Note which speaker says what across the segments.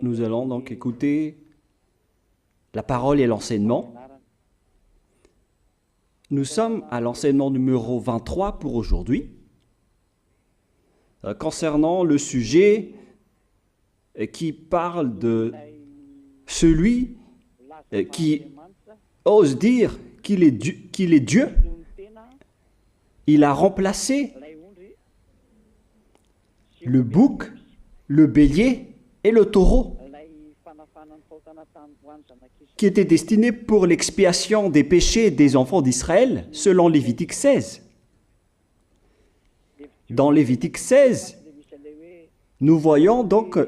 Speaker 1: Nous allons donc écouter la parole et l'enseignement. Nous sommes à l'enseignement numéro 23 pour aujourd'hui, concernant le sujet qui parle de celui qui ose dire qu'il est Dieu. Il a remplacé le bouc, le bélier et le taureau, qui étaient destinés pour l'expiation des péchés des enfants d'Israël, selon Lévitique 16. Dans Lévitique 16, nous voyons donc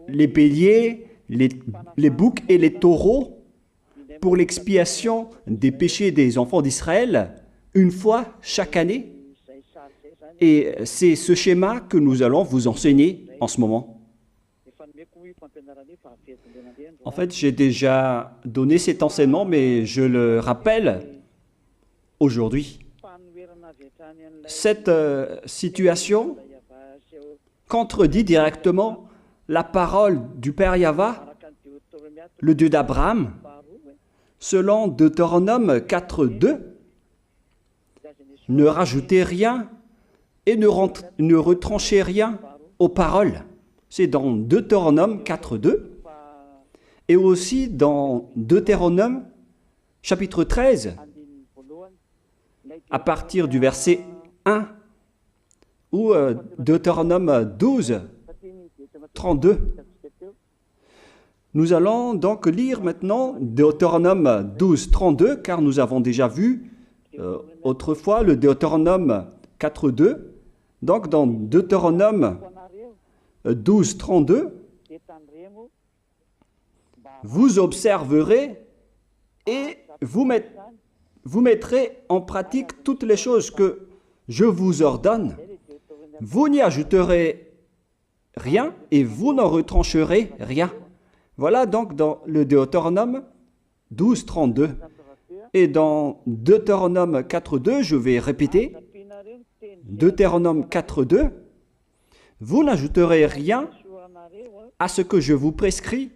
Speaker 1: les béliers, les boucs et les taureaux pour l'expiation des péchés des enfants d'Israël, une fois chaque année. Et c'est ce schéma que nous allons vous enseigner en ce moment. En fait, j'ai déjà donné cet enseignement, mais je le rappelle aujourd'hui. Cette situation contredit directement la parole du Père Yahva, le Dieu d'Abraham, selon Deutéronome 4.2. Ne rajoutez rien et ne retranchez rien aux paroles. C'est dans Deutéronome 4.2 et aussi dans Deutéronome chapitre 13, à partir du verset 1, ou Deutéronome 12, 32. Nous allons donc lire maintenant Deutéronome 12, 32, car nous avons déjà vu autrefois le Deutéronome 4.2. Donc dans Deutéronome 12, 32, vous observerez et vous mettrez en pratique toutes les choses que je vous ordonne. Vous n'y ajouterez rien et vous n'en retrancherez rien. Voilà donc dans le Deutéronome 12, 32. Et dans Deutéronome 4.2, je vais répéter, Deutéronome 4.2, vous n'ajouterez rien à ce que je vous prescris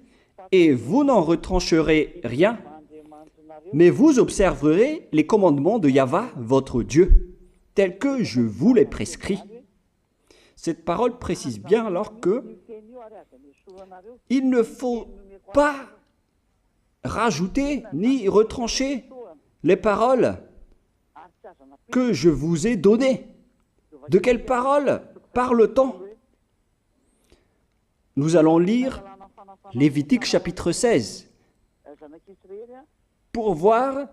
Speaker 1: et vous n'en retrancherez rien, mais vous observerez les commandements de Yahva, votre Dieu, tels que je vous les prescris. Cette parole précise bien alors que il ne faut pas rajouter ni retrancher les paroles que je vous ai données. De quelles paroles parle-t-on? Nous allons lire Lévitique chapitre 16 pour voir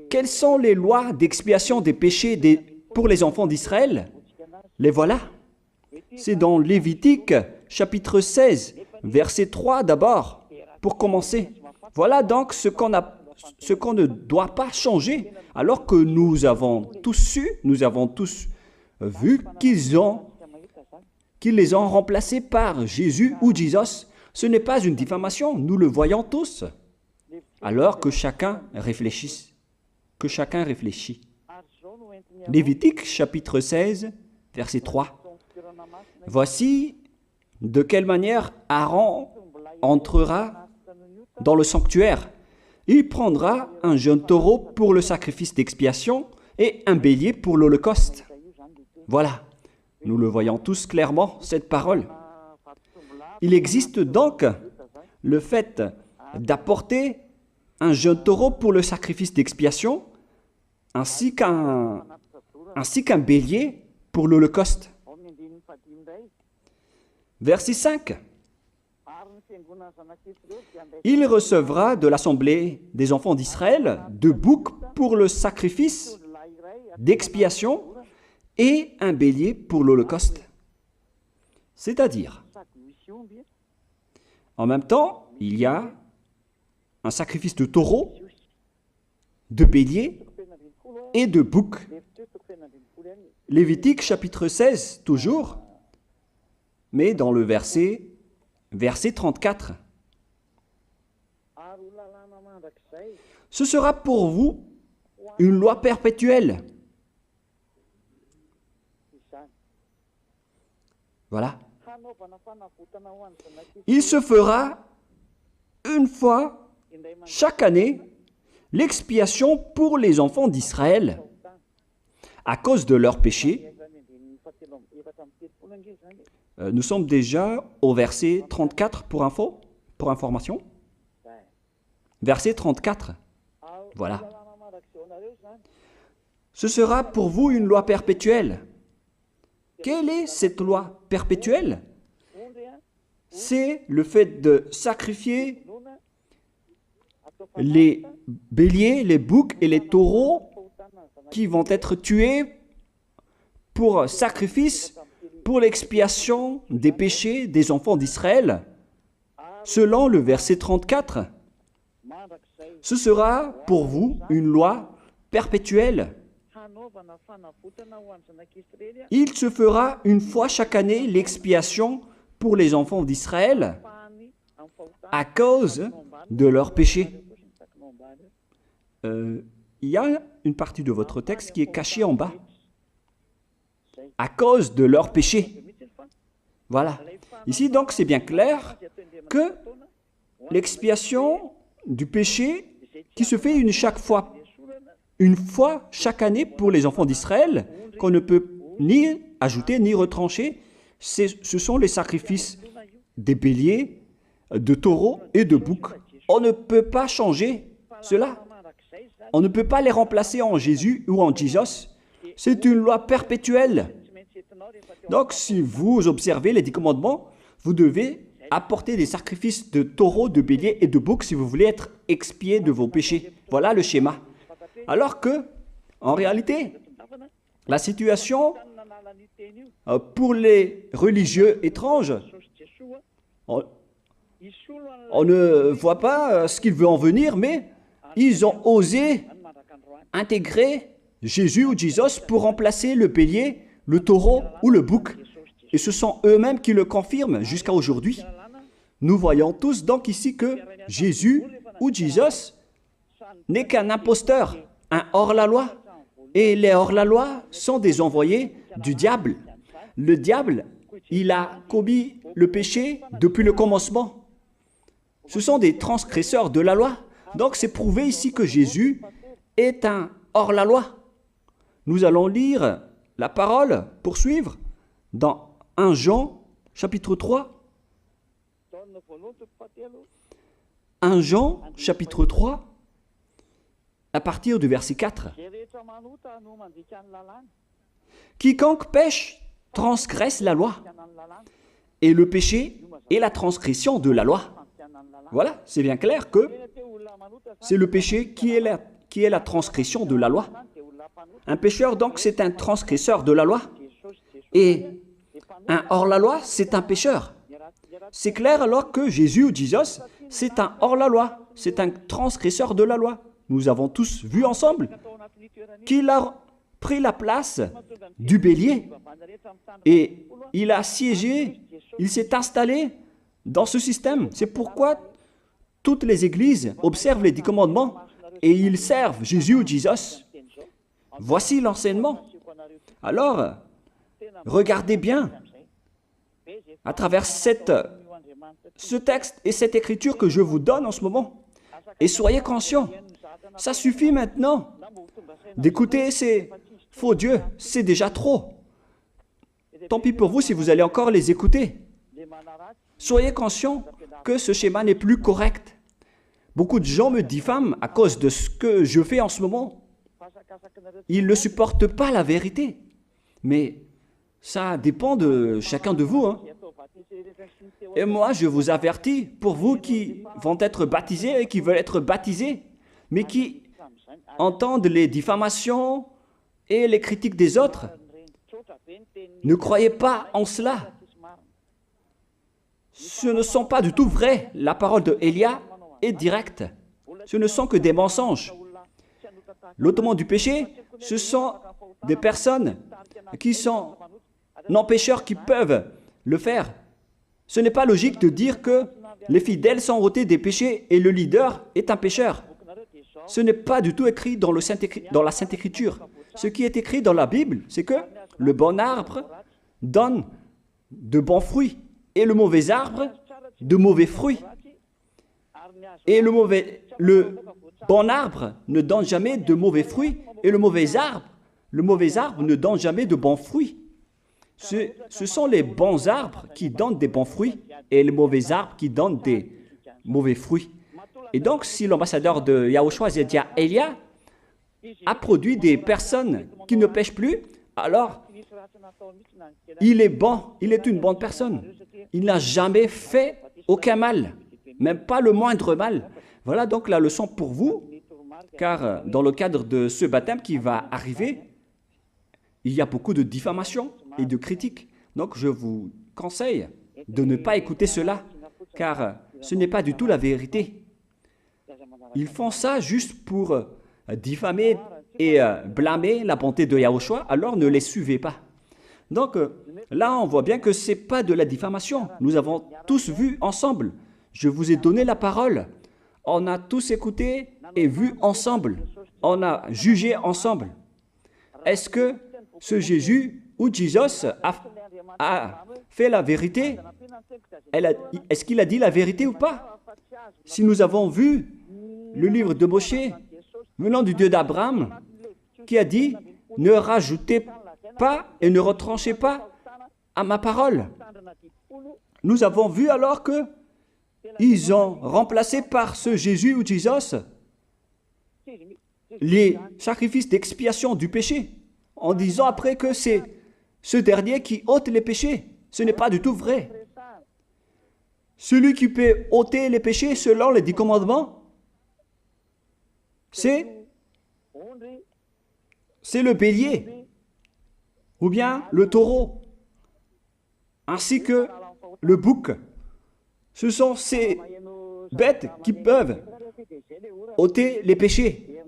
Speaker 1: quelles sont les lois d'expiation des péchés pour les enfants d'Israël. Les voilà. C'est dans Lévitique chapitre 16, verset 3 d'abord, pour commencer. Voilà donc ce qu'on ne doit pas changer, alors que nous avons tous su, nous avons tous vu qu'ils les ont remplacés par Jésus ou Jesus. Ce n'est pas une diffamation, nous le voyons tous. Alors que chacun réfléchisse. Lévitique chapitre 16, verset 3. Voici de quelle manière Aaron entrera dans le sanctuaire. Il prendra un jeune taureau pour le sacrifice d'expiation et un bélier pour l'holocauste. Voilà, nous le voyons tous clairement, cette parole. Il existe donc le fait d'apporter un jeune taureau pour le sacrifice d'expiation, ainsi qu'un bélier pour l'holocauste. Verset 5. Il recevra de l'assemblée des enfants d'Israël 2 boucs pour le sacrifice d'expiation et un bélier pour l'holocauste. C'est-à-dire, en même temps, il y a un sacrifice de taureau, de bélier et de bouc. Lévitique chapitre 16, toujours, mais dans le verset 34. Ce sera pour vous une loi perpétuelle. Voilà. Il se fera une fois chaque année l'expiation pour les enfants d'Israël à cause de leurs péchés. Nous sommes déjà au verset 34 pour information. Verset 34. Voilà. Ce sera pour vous une loi perpétuelle. Quelle est cette loi perpétuelle? C'est le fait de sacrifier les béliers, les boucs et les taureaux qui vont être tués pour sacrifice, pour l'expiation des péchés des enfants d'Israël. Selon le verset 34, ce sera pour vous une loi perpétuelle. Il se fera une fois chaque année l'expiation pour les enfants d'Israël à cause de leurs péchés. Il y a une partie de votre texte qui est cachée en bas. À cause de leurs péchés. Voilà. Ici, donc, c'est bien clair que l'expiation du péché qui se fait une fois chaque année pour les enfants d'Israël, qu'on ne peut ni ajouter ni retrancher, ce sont les sacrifices des béliers, de taureaux et de boucs. On ne peut pas changer cela. On ne peut pas les remplacer en Jésus ou en Jesus. C'est une loi perpétuelle. Donc, si vous observez les 10 commandements, vous devez apporter des sacrifices de taureaux, de béliers et de boucs si vous voulez être expié de vos péchés. Voilà le schéma. Alors que, en réalité, la situation pour les religieux étranges, on ne voit pas ce qu'il veut en venir, mais ils ont osé intégrer Jésus ou Jesus pour remplacer le bélier, le taureau ou le bouc. Et ce sont eux-mêmes qui le confirment jusqu'à aujourd'hui. Nous voyons tous donc ici que Jésus ou Jesus n'est qu'un imposteur, un hors-la-loi. Et les hors-la-loi sont des envoyés du diable. Le diable, il a commis le péché depuis le commencement. Ce sont des transgresseurs de la loi. Donc c'est prouvé ici que Jésus est un hors-la-loi. Nous allons lire la parole, poursuivre, dans 1 Jean, chapitre 3. 1 Jean, chapitre 3, à partir du verset 4. Quiconque pêche transgresse la loi, et le péché est la transgression de la loi. Voilà, c'est bien clair que c'est le péché qui est la transgression de la loi. Un pécheur, donc, c'est un transgresseur de la loi. Et un hors-la-loi, c'est un pécheur. C'est clair alors que Jésus ou Jesus, c'est un hors-la-loi, c'est un transgresseur de la loi. Nous avons tous vu ensemble qu'il a pris la place du bélier et il a siégé, il s'est installé dans ce système. C'est pourquoi toutes les églises observent les 10 commandements et ils servent Jésus ou Jesus. Voici l'enseignement. Alors, regardez bien à travers ce texte et cette écriture que je vous donne en ce moment. Et soyez conscients, ça suffit maintenant d'écouter ces faux dieux, c'est déjà trop. Tant pis pour vous si vous allez encore les écouter. Soyez conscients que ce schéma n'est plus correct. Beaucoup de gens me diffament à cause de ce que je fais en ce moment. Ils ne supportent pas la vérité. Mais ça dépend de chacun de vous. Et moi, je vous avertis, pour vous qui vont être baptisés et qui veulent être baptisés, mais qui entendent les diffamations et les critiques des autres, ne croyez pas en cela. Ce ne sont pas du tout vrai. La parole de Élia est directe. Ce ne sont que des mensonges. L'ôtement du péché, ce sont des personnes qui sont non-pécheurs qui peuvent le faire. Ce n'est pas logique de dire que les fidèles sont ôtés des péchés et le leader est un pécheur. Ce n'est pas du tout écrit dans la Sainte Écriture. Ce qui est écrit dans la Bible, c'est que le bon arbre donne de bons fruits et le mauvais arbre de mauvais fruits. Et le bon arbre ne donne jamais de mauvais fruits, et le mauvais arbre ne donne jamais de bons fruits. Ce sont les bons arbres qui donnent des bons fruits, et les mauvais arbres qui donnent des mauvais fruits. Et donc, si l'ambassadeur de Yahushua, c'est-à-dire Elia, a produit des personnes qui ne pêchent plus, alors il est bon, il est une bonne personne. Il n'a jamais fait aucun mal, même pas le moindre mal. Voilà donc la leçon pour vous, car dans le cadre de ce baptême qui va arriver, il y a beaucoup de diffamation et de critiques. Donc je vous conseille de ne pas écouter cela, car ce n'est pas du tout la vérité. Ils font ça juste pour diffamer et blâmer la bonté de Yahushua, alors ne les suivez pas. Donc là, on voit bien que ce n'est pas de la diffamation. Nous avons tous vu ensemble. Je vous ai donné la parole. On a tous écouté et vu ensemble. On a jugé ensemble. Est-ce que ce Jésus ou Jésus a fait la vérité? Est-ce qu'il a dit la vérité ou pas? Si nous avons vu le livre de Moshe venant du Dieu d'Abraham qui a dit « Ne rajoutez pas et ne retranchez pas à ma parole ». Nous avons vu alors que ils ont remplacé par ce Jésus ou Jésus les sacrifices d'expiation du péché, en disant après que c'est ce dernier qui ôte les péchés. Ce n'est pas du tout vrai. Celui qui peut ôter les péchés selon les 10 commandements, c'est le bélier, ou bien le taureau, ainsi que le bouc. Ce sont ces bêtes qui peuvent ôter les péchés.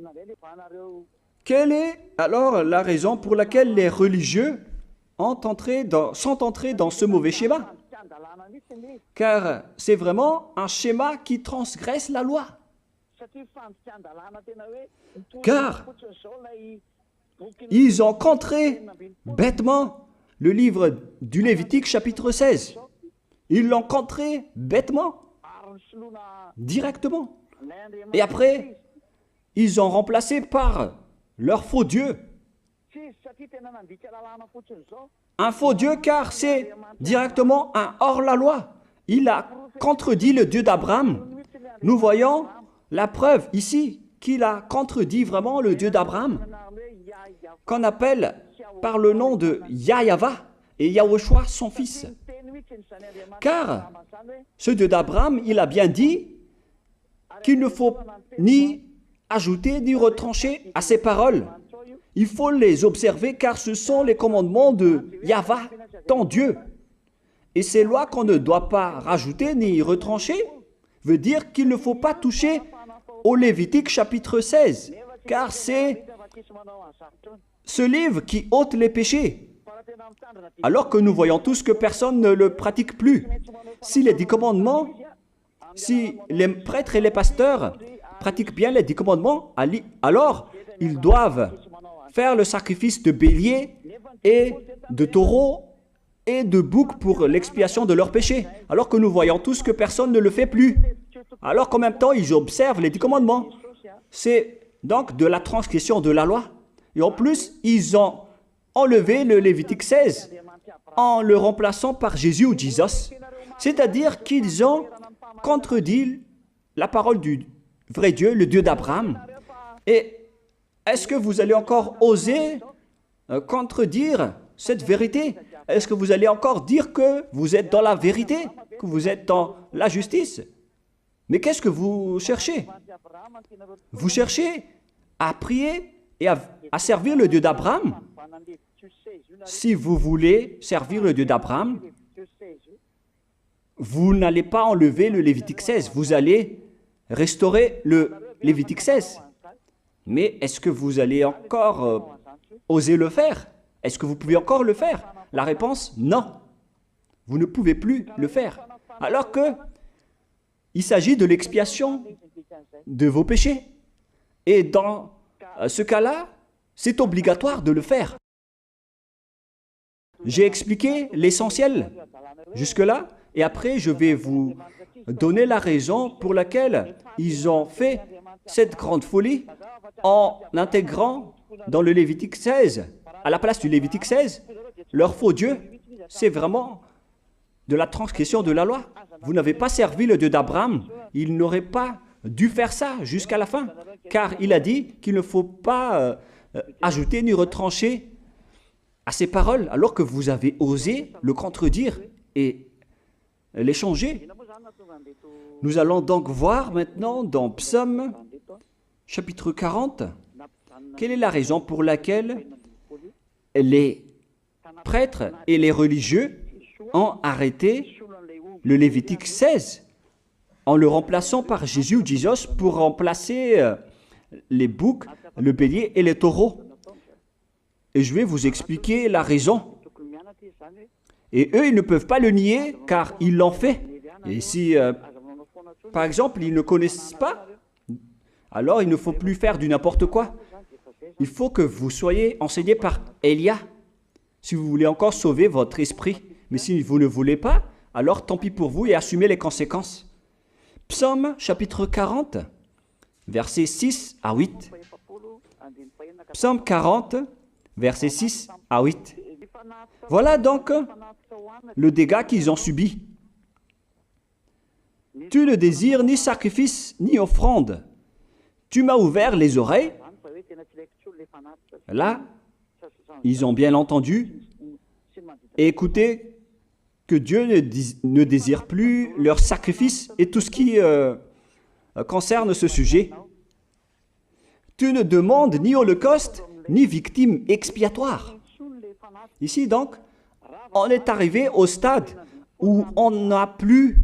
Speaker 1: Quelle est alors la raison pour laquelle les religieux sont entrés dans ce mauvais schéma? Car c'est vraiment un schéma qui transgresse la loi. Car ils ont contré bêtement le livre du Lévitique chapitre 16. Ils l'ont contré bêtement, directement. Et après, ils ont remplacé par leur faux Dieu. Un faux Dieu car c'est directement un hors-la-loi. Il a contredit le Dieu d'Abraham. Nous voyons la preuve ici qu'il a contredit vraiment le Dieu d'Abraham, qu'on appelle par le nom de Yahava et Yahushua son fils. Car ce Dieu d'Abraham, il a bien dit qu'il ne faut ni ajouter ni retrancher à ses paroles. Il faut les observer car ce sont les commandements de Yahva, ton Dieu. Et ces lois qu'on ne doit pas rajouter ni retrancher veut dire qu'il ne faut pas toucher au Lévitique chapitre 16, car c'est ce livre qui ôte les péchés. Alors que nous voyons tous que personne ne le pratique plus. Si les 10 commandements, si les prêtres et les pasteurs pratiquent bien les 10 commandements, alors ils doivent faire le sacrifice de bélier et de taureau et de bouc pour l'expiation de leurs péchés. Alors que nous voyons tous que personne ne le fait plus. Alors qu'en même temps, ils observent les 10 commandements. C'est donc de la transgression de la loi. Et en plus, ils ont enlevé le Lévitique 16 en le remplaçant par Jésus ou Jésus. C'est-à-dire qu'ils ont contredit la parole du vrai Dieu, le Dieu d'Abraham. Et est-ce que vous allez encore oser contredire cette vérité? Est-ce que vous allez encore dire que vous êtes dans la vérité, que vous êtes dans la justice? Mais qu'est-ce que vous cherchez? Vous cherchez à prier et à servir le Dieu d'Abraham. Si vous voulez servir le Dieu d'Abraham, vous n'allez pas enlever le Lévitique 16, vous allez restaurer le Lévitique 16. Mais est-ce que vous allez encore oser le faire? Est-ce que vous pouvez encore le faire? La réponse, non. Vous ne pouvez plus le faire. Alors que il s'agit de l'expiation de vos péchés. Et dans ce cas-là, c'est obligatoire de le faire. J'ai expliqué l'essentiel jusque-là et après je vais vous donner la raison pour laquelle ils ont fait cette grande folie en intégrant dans le Lévitique 16, à la place du Lévitique 16, leur faux Dieu. C'est vraiment de la transgression de la loi. Vous n'avez pas servi le Dieu d'Abraham. Il n'aurait pas dû faire ça jusqu'à la fin, car il a dit qu'il ne faut pas ajouter ni retrancher à ses paroles, alors que vous avez osé le contredire et les changer. Nous allons donc voir maintenant dans Psaume chapitre 40, quelle est la raison pour laquelle les prêtres et les religieux ont arrêté le Lévitique 16 en le remplaçant par Jésus ou Jesus pour remplacer les boucs, le bélier et les taureaux. Et je vais vous expliquer la raison. Et eux, ils ne peuvent pas le nier car ils l'ont fait. Et si, par exemple, ils ne connaissent pas, alors il ne faut plus faire du n'importe quoi. Il faut que vous soyez enseigné par Élia, si vous voulez encore sauver votre esprit. Mais si vous ne voulez pas, alors tant pis pour vous et assumez les conséquences. Psaume chapitre 40, versets 6 à 8. Psaume 40, versets 6 à 8. Voilà donc le dégât qu'ils ont subi. Tu ne désires ni sacrifice ni offrande. Tu m'as ouvert les oreilles. Là, ils ont bien entendu et écouté que Dieu ne désire plus leur sacrifice et tout ce qui concerne ce sujet. Tu ne demandes ni holocauste, ni victime expiatoire. Ici donc, on est arrivé au stade où on n'a plus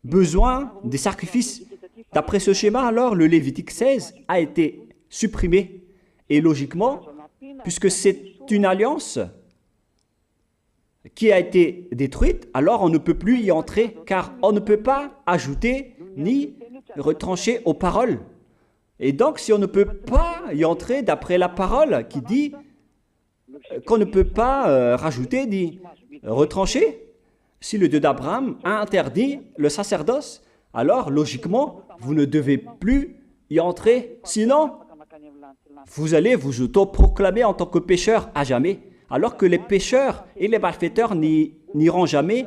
Speaker 1: besoin des sacrifices. D'après ce schéma, alors, le Lévitique 16 a été supprimé. Et logiquement, puisque c'est une alliance qui a été détruite, alors on ne peut plus y entrer, car on ne peut pas ajouter ni retrancher aux paroles. Et donc, si on ne peut pas y entrer d'après la parole qui dit qu'on ne peut pas rajouter ni retrancher, si le Dieu d'Abraham a interdit le sacerdoce, alors logiquement, vous ne devez plus y entrer. Sinon, vous allez vous autoproclamer en tant que pécheur à jamais, alors que les pécheurs et les malfaiteurs n'iront jamais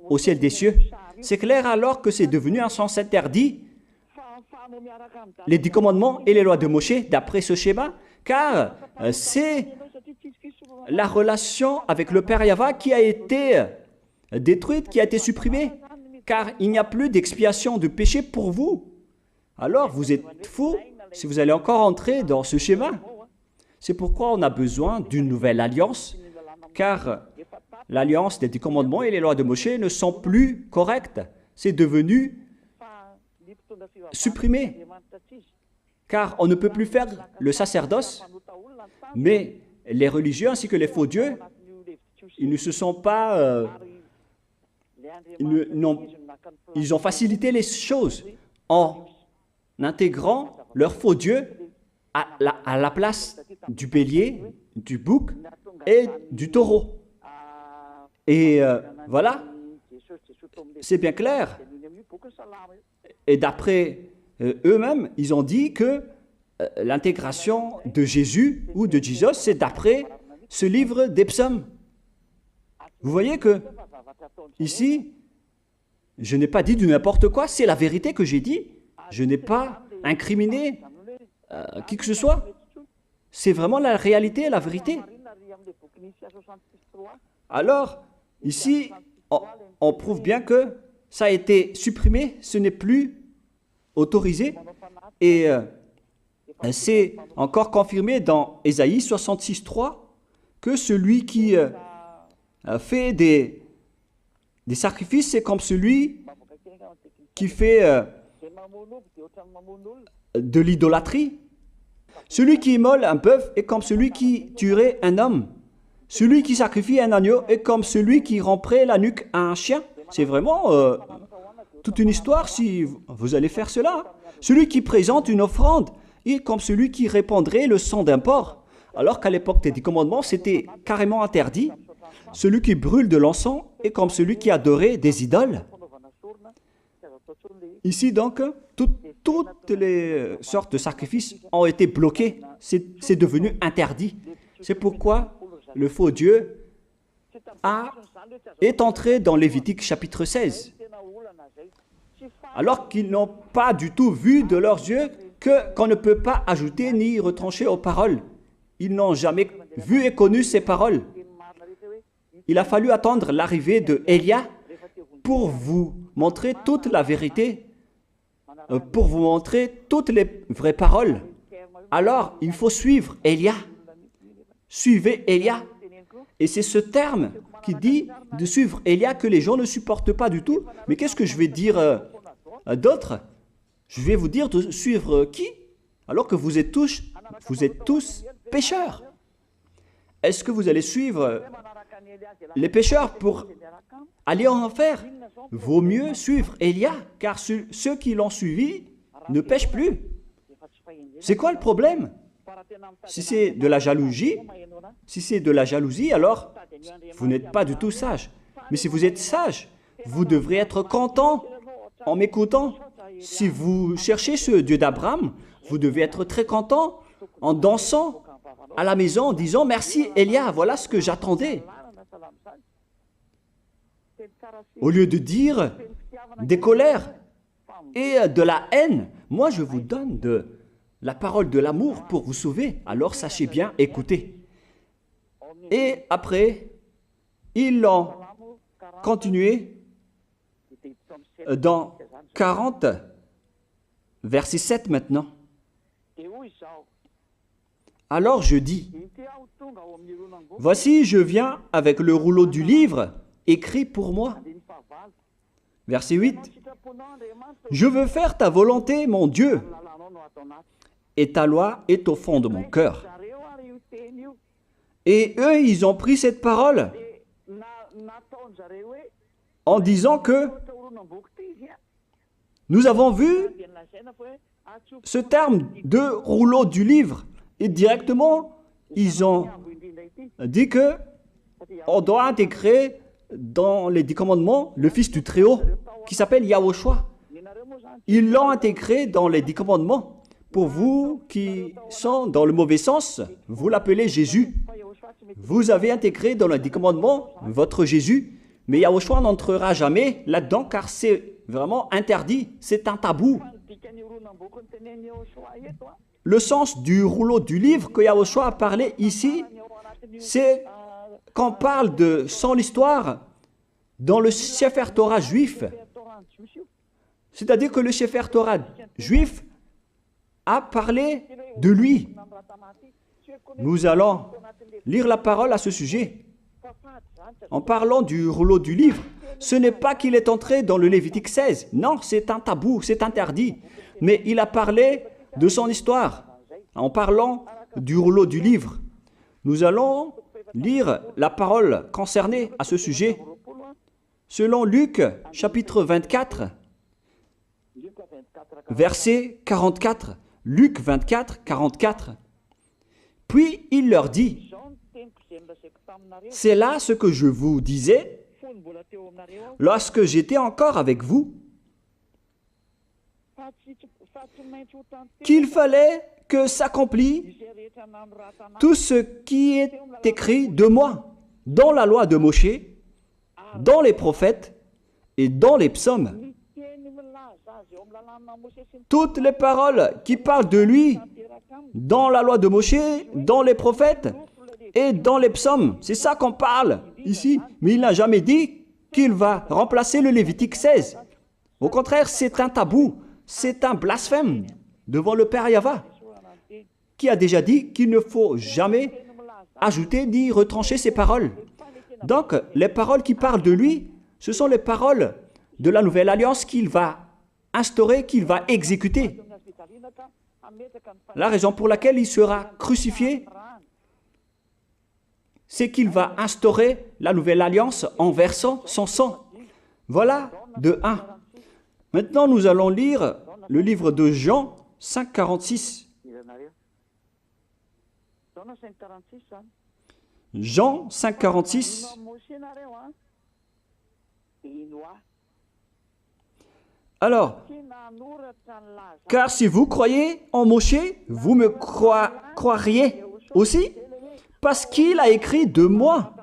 Speaker 1: au ciel des cieux. C'est clair alors que c'est devenu un sens interdit, les 10 commandements et les lois de Moïse, d'après ce schéma, car c'est la relation avec le Père Yahva qui a été détruite, qui a été supprimée, car il n'y a plus d'expiation de péché pour vous. Alors vous êtes fous si vous allez encore entrer dans ce schéma. C'est pourquoi on a besoin d'une nouvelle alliance, car l'alliance des 10 commandements et les lois de Moïse ne sont plus correctes. C'est devenu supprimé, car on ne peut plus faire le sacerdoce, mais les religieux ainsi que les faux dieux, ils ne se sont pas... ils ont facilité les choses en intégrant leur faux dieu à la place du bélier, du bouc et du taureau. Et voilà, c'est bien clair. Et d'après eux-mêmes, ils ont dit que l'intégration de Jésus ou de Jesus, c'est d'après ce livre des psaumes. Vous voyez que ici, je n'ai pas dit du n'importe quoi, c'est la vérité que j'ai dit. Je n'ai pas incriminé qui que ce soit. C'est vraiment la réalité et la vérité. Alors, ici, on prouve bien que ça a été supprimé, ce n'est plus autorisé. Et c'est encore confirmé dans Ésaïe 66.3 que celui qui fait des sacrifices, c'est comme celui qui fait de l'idolâtrie. Celui qui immole un bœuf est comme celui qui tuerait un homme. Celui qui sacrifie un agneau est comme celui qui romperait la nuque à un chien. C'est vraiment toute une histoire si vous allez faire cela. Celui qui présente une offrande est comme celui qui répandrait le sang d'un porc. Alors qu'à l'époque des 10 commandements, c'était carrément interdit. celui qui brûle de l'encens est comme celui qui adorait des idoles. Ici donc, toutes les sortes de sacrifices ont été bloqués. C'est devenu interdit. C'est pourquoi le faux Dieu est entré dans Lévitique chapitre 16. Alors qu'ils n'ont pas du tout vu de leurs yeux qu'on ne peut pas ajouter ni retrancher aux paroles. Ils n'ont jamais vu et connu ces paroles. Il a fallu attendre l'arrivée de Élia pour vous montrer toute la vérité, pour vous montrer toutes les vraies paroles. Alors, il faut suivre Élia. Suivez Élia. Et c'est ce terme qui dit de suivre Élia que les gens ne supportent pas du tout. Mais qu'est-ce que je vais dire d'autre? Je vais vous dire de suivre qui? Alors que vous êtes tous pécheurs. Est-ce que vous allez suivre les pécheurs pour aller en enfer? Vaut mieux suivre Élia, car ceux qui l'ont suivi ne pêchent plus. C'est quoi le problème? Si c'est de la jalousie, alors vous n'êtes pas du tout sage. Mais si vous êtes sage, vous devrez être content en m'écoutant. Si vous cherchez ce Dieu d'Abraham, vous devez être très content en dansant à la maison en disant « Merci Élia, voilà ce que j'attendais ». Au lieu de dire des colères et de la haine, moi je vous donne de la parole de l'amour pour vous sauver. Alors sachez bien écouter. Et après, ils l'ont continué dans 40, verset 7 maintenant. Alors je dis, voici je viens avec le rouleau du livre écrit pour moi. Verset 8, je veux faire ta volonté, mon Dieu, et ta loi est au fond de mon cœur. Et eux, ils ont pris cette parole en disant que nous avons vu ce terme de rouleau du livre. Et directement, ils ont dit que on doit intégrer dans les 10 commandements le Fils du Très-Haut qui s'appelle Yahushua. Ils l'ont intégré dans les 10 commandements. Pour vous qui sont dans le mauvais sens, vous l'appelez Jésus. Vous avez intégré dans les 10 commandements votre Jésus, mais Yahushua n'entrera jamais là-dedans car c'est vraiment interdit, c'est un tabou. Le sens du rouleau du livre que Yahushua a parlé ici, c'est qu'on parle de son histoire dans le Sefer Torah juif. C'est-à-dire que le Sefer Torah juif a parlé de lui. Nous allons lire la parole à ce sujet. En parlant du rouleau du livre, ce n'est pas qu'il est entré dans le Lévitique 16. Non, c'est un tabou, c'est interdit. Mais il a parlé de son histoire. En parlant du rouleau du livre, nous allons lire la parole concernée à ce sujet. Selon Luc, chapitre 24, verset 44. Luc 24, 44. Puis il leur dit, « C'est là ce que je vous disais lorsque j'étais encore avec vous, qu'il fallait que s'accomplisse tout ce qui est écrit de moi dans la loi de Moïse, dans les prophètes et dans les psaumes. » Toutes les paroles qui parlent de lui dans la loi de Moïse, dans les prophètes et dans les psaumes. C'est ça qu'on parle ici. Mais il n'a jamais dit qu'il va remplacer le Lévitique 16. Au contraire, c'est un tabou, c'est un blasphème devant le Père Yahva, qui a déjà dit qu'il ne faut jamais ajouter ni retrancher ses paroles. Donc, les paroles qui parlent de lui, ce sont les paroles de la nouvelle alliance qu'il va instaurer, qu'il va exécuter. La raison pour laquelle il sera crucifié, c'est qu'il va instaurer la nouvelle alliance en versant son sang. Voilà de 1. Maintenant, nous allons lire le livre de Jean 5,46. Jean 5, 46. Alors, car si vous croyez en Moshe, vous me croiriez aussi, parce qu'il a écrit de moi.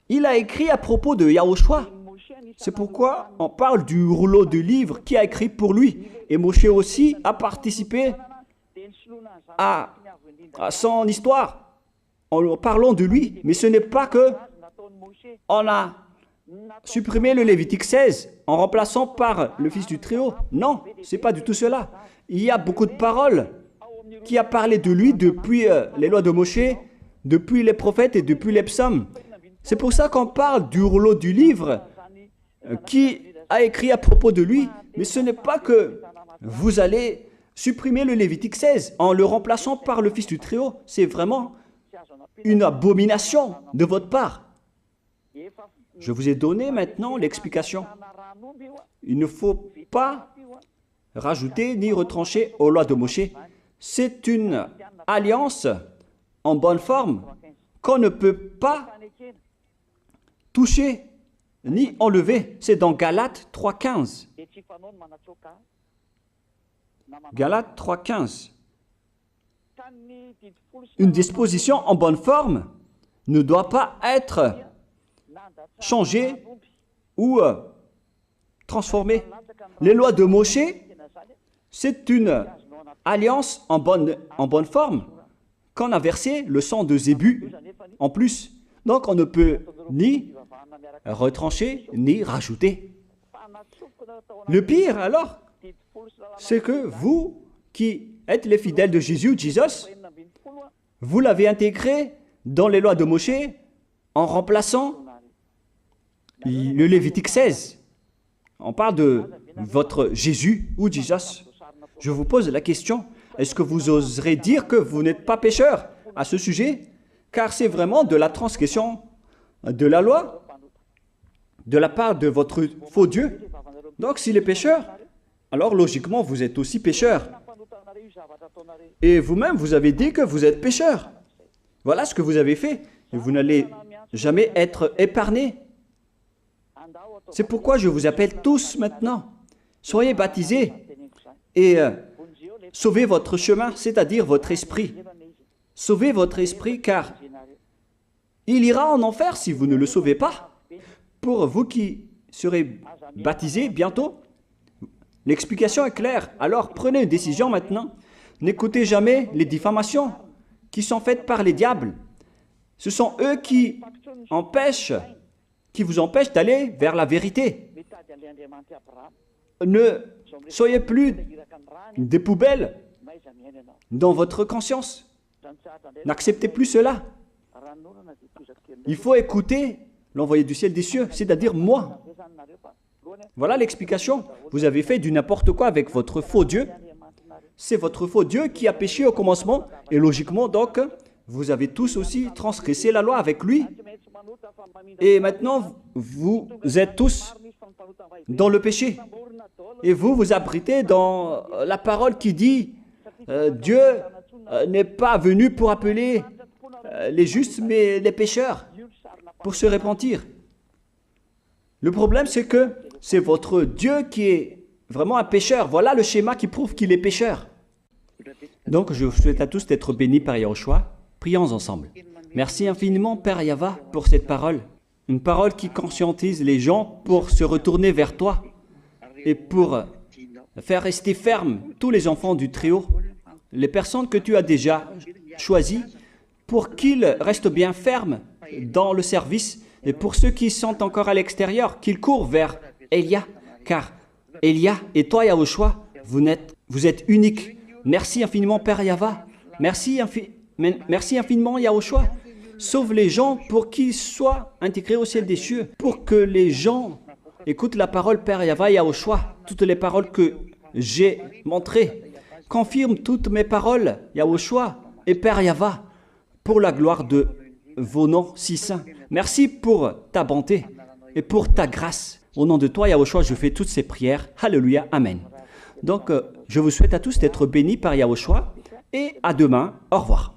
Speaker 1: Il a écrit à propos de Yahushua. C'est pourquoi on parle du rouleau de livre qui a écrit pour lui. Et Moshe aussi a participé à son histoire en parlant de lui. Mais ce n'est pas que on a supprimé le Lévitique 16 en remplaçant par le fils du Très-Haut. Non, ce n'est pas du tout cela. Il y a beaucoup de paroles qui a parlé de lui depuis les lois de Moshe, depuis les prophètes et depuis les psaumes. C'est pour ça qu'on parle du rouleau du livre qui a écrit à propos de lui. Mais ce n'est pas que vous allez supprimer le Lévitique 16 en le remplaçant par le fils du Très-Haut. C'est vraiment une abomination de votre part. Je vous ai donné maintenant l'explication. Il ne faut pas rajouter ni retrancher aux lois de Moshe. C'est une alliance en bonne forme qu'on ne peut pas toucher ni enlever. C'est dans Galates 3,15. Galates 3,15. Une disposition en bonne forme ne doit pas être changée ou transformée. Les lois de Moshe, c'est une alliance en bonne forme qu'on a versé le sang de Zébu en plus. Donc on ne peut ni retrancher ni rajouter. Le pire alors, c'est que vous qui êtes les fidèles de Jésus, vous l'avez intégré dans les lois de Moshe en remplaçant le Lévitique 16. On parle de votre Jésus ou Jesus. Je vous pose la question, est-ce que vous oserez dire que vous n'êtes pas pécheur à ce sujet? Car c'est vraiment de la transgression de la loi de la part de votre faux Dieu. Donc s'il est pécheur, alors logiquement vous êtes aussi pécheur. Et vous-même, vous avez dit que vous êtes pécheur. Voilà ce que vous avez fait. Et vous n'allez jamais être épargné. C'est pourquoi je vous appelle tous maintenant. Soyez baptisés et sauvez votre chemin, c'est-à-dire votre esprit. Sauvez votre esprit car il ira en enfer si vous ne le sauvez pas. Pour vous qui serez baptisés bientôt, l'explication est claire. Alors prenez une décision maintenant. N'écoutez jamais les diffamations qui sont faites par les diables. Ce sont eux qui vous empêchent d'aller vers la vérité. Ne soyez plus des poubelles dans votre conscience. N'acceptez plus cela. Il faut écouter l'envoyé du ciel des cieux, c'est-à-dire moi. Voilà l'explication. Vous avez fait du n'importe quoi avec votre faux Dieu. C'est votre faux Dieu qui a péché au commencement. Et logiquement, donc, vous avez tous aussi transgressé la loi avec lui. Et maintenant, vous êtes tous dans le péché. Et vous vous abritez dans la parole qui dit Dieu n'est pas venu pour appeler les justes, mais les pécheurs, pour se repentir. Le problème, c'est que c'est votre Dieu qui est vraiment un pécheur. Voilà le schéma qui prouve qu'il est pécheur. Donc, je vous souhaite à tous d'être bénis par Yahushua. Prions ensemble. Merci infiniment, Père Yahva, pour cette parole. Une parole qui conscientise les gens pour se retourner vers toi et pour faire rester fermes tous les enfants du Très-Haut, les personnes que tu as déjà choisies, pour qu'ils restent bien fermes dans le service, et pour ceux qui sont encore à l'extérieur, qu'ils courent vers Elia, car Elia et toi, Yahushua, vous êtes uniques. Merci infiniment, Père Yahva. Merci infiniment, Yahushua. Sauve les gens pour qu'ils soient intégrés au ciel des cieux, pour que les gens écoutent la parole, Père Yahva, Yahushua, toutes les paroles que j'ai montrées. Confirme toutes mes paroles, Yahushua et Père Yahva, pour la gloire de vos noms si saints. Merci pour ta bonté et pour ta grâce. Au nom de toi, Yahushua, je fais toutes ces prières. Alléluia, Amen. Donc, je vous souhaite à tous d'être bénis par Yahushua et à demain. Au revoir.